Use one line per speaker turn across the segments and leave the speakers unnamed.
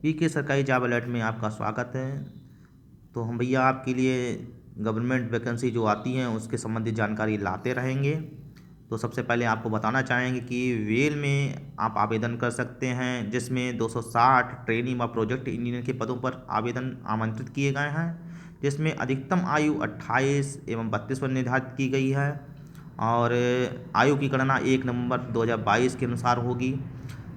पीके सरकारी job alert में आपका स्वागत है। तो हम भैया आपके लिए गवर्नमेंट वैकेंसी जो आती हैं उसके संबंधित जानकारी लाते रहेंगे। तो सबसे पहले आपको बताना चाहेंगे कि वेल में आप आवेदन कर सकते हैं, जिसमें 260 ट्रेनिंग व प्रोजेक्ट इंजीनियर के पदों पर आवेदन आमंत्रित किए गए हैं, जिसमें अधिकतम आयु 28 एवं 32 वर्ष निर्धारित की गई है और आयु की गणना 1 नवंबर 2022 के अनुसार होगी।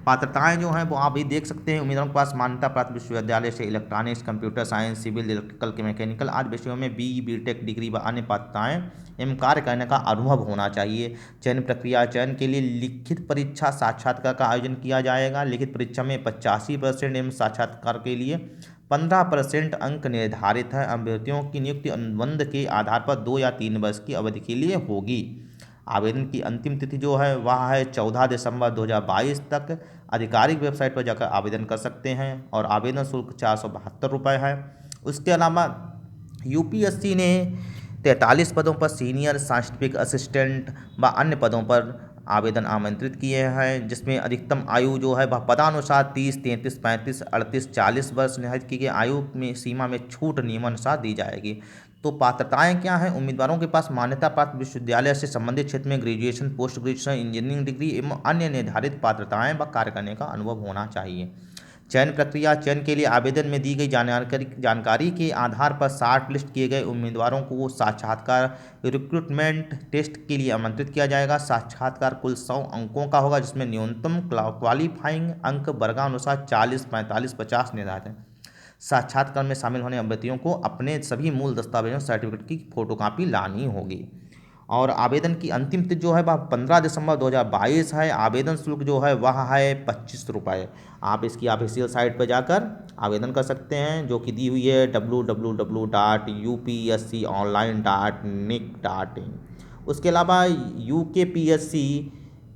पात्रताएं जो हैं वो आप भी देख सकते हैं। उम्मीदवारों के पास मान्यता प्राप्त विश्वविद्यालय से electronics, computer science, civil, electrical के मैकेनिकल आदि विषयों में बी बीटेक डिग्री व अन्य पात्रताएं एवं कार्य करने का अनुभव होना चाहिए। चयन प्रक्रिया: चयन के लिए लिखित परीक्षा साक्षात्कार का आयोजन किया जाएगा। लिखित परीक्षा में 85% एवं साक्षात्कार के लिए 15% अंक निर्धारित है। अभ्यर्थियों की नियुक्ति अनुबंध के आधार पर 2 या 3 वर्ष की अवधि के लिए होगी। आवेदन की अंतिम तिथि जो है वह है 14 दिसंबर 2022 तक। आधिकारिक वेबसाइट पर जाकर आवेदन कर सकते हैं और आवेदन शुल्क 472 रुपये है। उसके अलावा यूपीएससी ने 43 पदों पर सीनियर साइंटिफिक असिस्टेंट व अन्य पदों पर आवेदन आमंत्रित किए हैं, जिसमें अधिकतम आयु जो है वह पदानुसार 30, 33, 35, 38, 40 वर्ष निर्धारित की गई। आयु में सीमा में छूट नियमानुसार दी जाएगी। तो पात्रताएं क्या हैं? उम्मीदवारों के पास मान्यता प्राप्त विश्वविद्यालय से संबंधित क्षेत्र में graduation, post graduation, engineering degree एवं अन्य निर्धारित पात्रताएं व कार्य करने का अनुभव होना चाहिए। चयन प्रक्रिया: चयन के लिए आवेदन में दी गई जानकारी के आधार पर शॉर्ट लिस्ट किए गए उम्मीदवारों को साक्षात्कार रिक्रूटमेंट टेस्ट के लिए आमंत्रित किया जाएगा। साक्षात्कार कुल 100 अंकों का होगा, जिसमें न्यूनतम क्वालिफाइंग अंक वर्गानुसार 40, 45, 50 निर्धारित हैं। साक्षात्कार में शामिल होने अभ्यर्थियों को अपने सभी मूल दस्तावेजों सर्टिफिकेट की फोटोकॉपी लानी होगी। और आवेदन की अंतिम तिथि जो है वह 15 दिसंबर 2022 है। आवेदन शुल्क जो है वह है 25 रुपये। आप इसकी ऑफिशियल साइट पर जाकर आवेदन कर सकते हैं, जो कि दी हुई है www.upsconline.nic.in। उसके अलावा यूकेपीएससी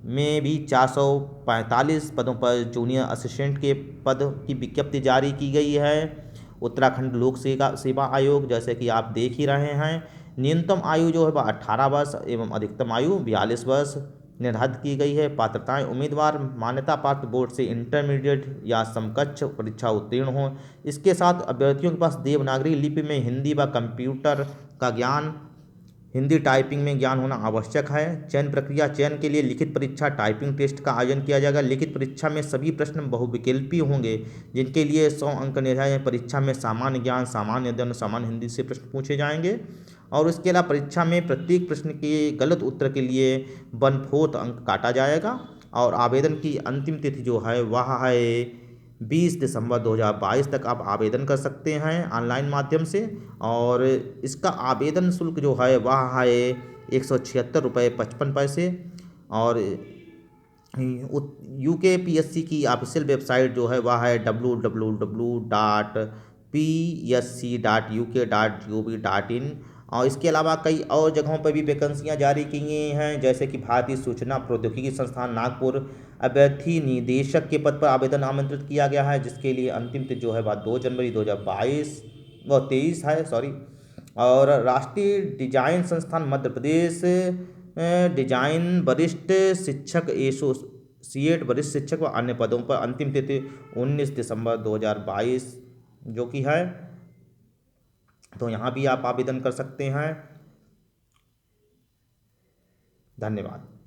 में भी 445 पदों पर जूनियर असिस्टेंट के पद की विज्ञप्ति जारी की गई है। उत्तराखंड लोक सेवा आयोग, जैसे कि आप देख ही रहे हैं, न्यूनतम आयु जो है वह 18 वर्ष एवं अधिकतम आयु 42 वर्ष निर्धारित की गई है। पात्रताएं: उम्मीदवार मान्यता प्राप्त बोर्ड से इंटरमीडिएट या समकक्ष परीक्षा उत्तीर्ण हो। इसके साथ अभ्यर्थियों के पास देवनागरी लिपि में हिंदी व कंप्यूटर का ज्ञान, हिंदी टाइपिंग में ज्ञान होना आवश्यक है। चयन प्रक्रिया: चयन के लिए लिखित परीक्षा, टाइपिंग टेस्ट का आयोजन किया जाएगा। लिखित परीक्षा में सभी प्रश्न बहुविकल्पीय होंगे, जिनके लिए 100 अंक निर्धारित हैं। परीक्षा में सामान्य ज्ञान, सामान्य अध्ययन, सामान्य हिंदी से प्रश्न पूछे जाएंगे और उसके अलावा परीक्षा में प्रत्येक प्रश्न के गलत उत्तर के लिए 1/4 अंक काटा जाएगा। और आवेदन की अंतिम तिथि जो है वह है 20 दिसंबर 2022 तक आप आवेदन कर सकते हैं ऑनलाइन माध्यम से। और इसका आवेदन शुल्क जो है वह है 176 रुपये 55 पैसे। और यूकेपीएससी की ऑफिशियल वेबसाइट जो है वह है www.psc.uk.gov.in। और इसके अलावा कई और जगहों पर भी वैकेंसियां जारी की गई हैं, जैसे कि भारतीय सूचना प्रौद्योगिकी संस्थान नागपुर अभ्यर्थी निदेशक के पद पर आवेदन आमंत्रित किया गया है, जिसके लिए अंतिम तिथि जो है वह 2 जनवरी 2022 व 23 है, सॉरी। और राष्ट्रीय डिजाइन संस्थान मध्य प्रदेश डिजाइन वरिष्ठ शिक्षक, एसोसिएट वरिष्ठ शिक्षक व अन्य पदों पर अंतिम तिथि 19 दिसंबर 2022 जो कि है। तो यहाँ भी आप आवेदन कर सकते हैं। धन्यवाद।